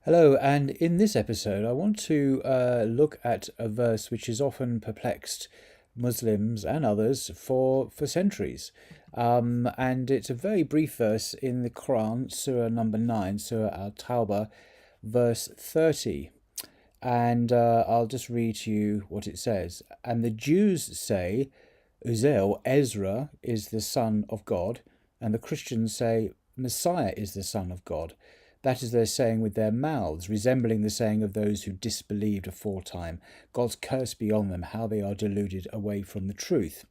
Hello, and in this episode, I want to look at a verse which has often perplexed Muslims and others for centuries. And it's a very brief verse in the Quran, Surah number 9, Surah Al Tawbah, verse 30. And I'll just read to you what it says. And the Jews say, Uzair, or Ezra, is the son of God, and the Christians say, Messiah is the son of God. That is their saying with their mouths, resembling the saying of those who disbelieved aforetime. God's curse be on them, how they are deluded away from the truth.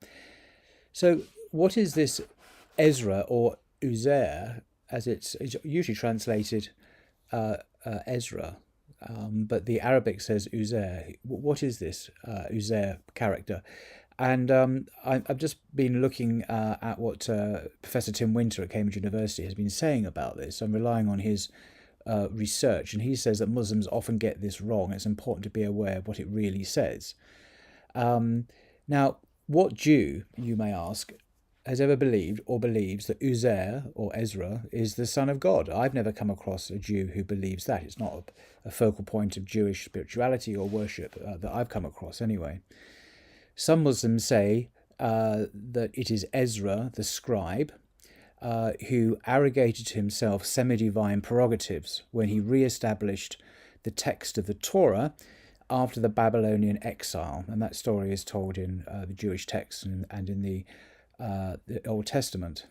So, what is this Ezra or Uzair, as it's usually translated Ezra, but the Arabic says Uzair. What is this Uzair character? And I've just been looking at what Professor Tim Winter at Cambridge University has been saying about this. I'm relying on his research, and he says that Muslims often get this wrong. It's important to be aware of what it really says. Now, what Jew, you may ask, has ever believed or believes that Uzair or Ezra is the son of God? I've never come across a Jew who believes that. It's not a focal point of Jewish spirituality or worship that I've come across anyway. Some Muslims say that it is Ezra, the scribe, who arrogated to himself semi-divine prerogatives when he re-established the text of the Torah after the Babylonian exile. And that story is told in the Jewish texts and in the Old Testament.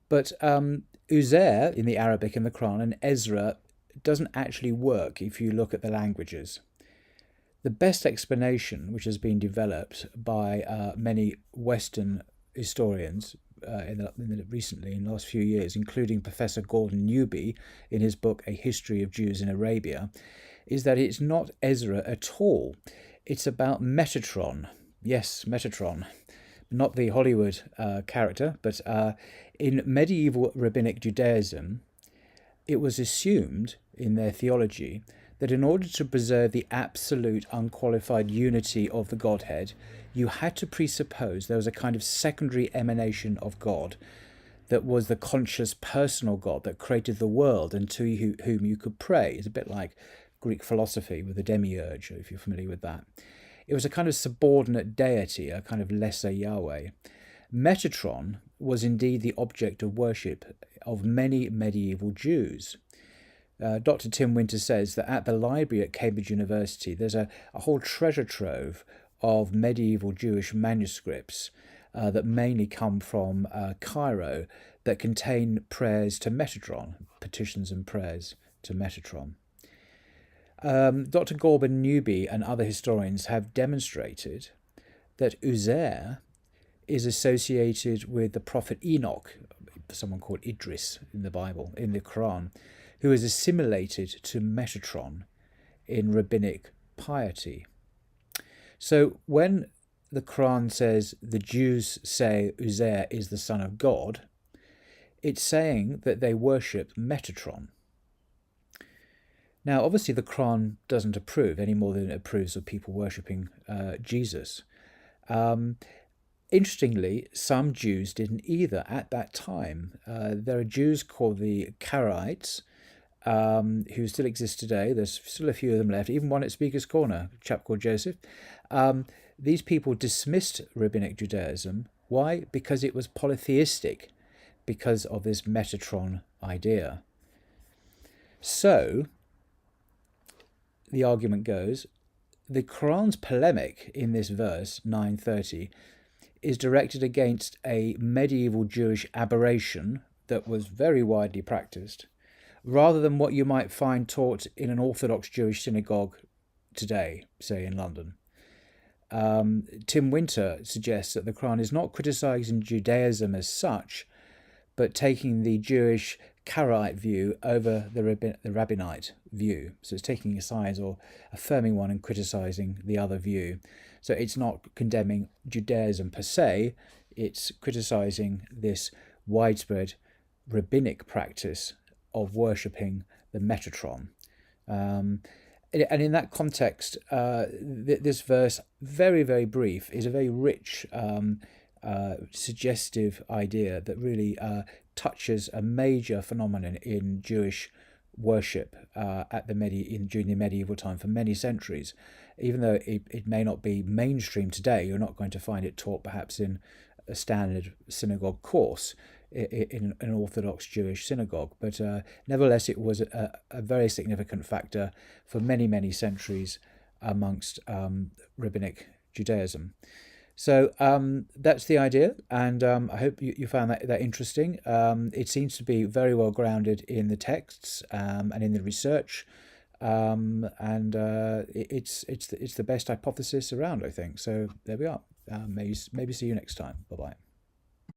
But Uzair in the Arabic in the Quran and Ezra doesn't actually work if you look at the languages. The best explanation, which has been developed by many Western historians recently, in the last few years, including Professor Gordon Newby in his book A History of Jews in Arabia, is that it's not Ezra at all. It's about Metatron. Yes, Metatron. Not the Hollywood character, but in medieval rabbinic Judaism, it was assumed in their theology that in order to preserve the absolute unqualified unity of the Godhead, you had to presuppose there was a kind of secondary emanation of God that was the conscious personal God that created the world and to whom you could pray. It's a bit like Greek philosophy with the demiurge, if you're familiar with that. It was a kind of subordinate deity, a kind of lesser Yahweh. Metatron was indeed the object of worship of many medieval Jews. Dr. Tim Winter says that at the library at Cambridge University, there's a whole treasure trove of medieval Jewish manuscripts that mainly come from Cairo that contain prayers to Metatron, petitions and prayers to Metatron. Dr. Gordon Newby and other historians have demonstrated that Uzair is associated with the prophet Enoch, someone called Idris in the Bible, in the Quran, who is assimilated to Metatron in rabbinic piety. So when the Quran says the Jews say Uzair is the son of God, it's saying that they worship Metatron. Now, obviously, the Quran doesn't approve any more than it approves of people worshipping Jesus. Interestingly, some Jews didn't either at that time. There are Jews called the Karaites, who still exist today. There's still a few of them left, even one at Speaker's Corner, a chap called Joseph. These people dismissed rabbinic Judaism. Why? Because it was polytheistic, because of this Metatron idea. So, the argument goes, the Quran's polemic in this verse, 930, is directed against a medieval Jewish aberration that was very widely practiced, rather than what you might find taught in an Orthodox Jewish synagogue today, say in London. Tim Winter suggests that the Quran is not criticizing Judaism as such, but taking the Jewish Karaite view over the rabbinite view. So it's taking a side or affirming one and criticizing the other view. So it's not condemning Judaism per se, it's criticizing this widespread rabbinic practice of worshipping the Metatron. And in that context, this verse, very, very brief, is a very rich, suggestive idea that really touches a major phenomenon in Jewish worship during the medieval time for many centuries. Even though it may not be mainstream today, you're not going to find it taught perhaps in a standard synagogue course in an Orthodox Jewish synagogue. But nevertheless, it was a very significant factor for many, many centuries amongst rabbinic Judaism. So that's the idea, and I hope you found that interesting. It seems to be very well grounded in the texts and in the research, and it's the best hypothesis around, I think. So there we are. Maybe see you next time. Bye bye.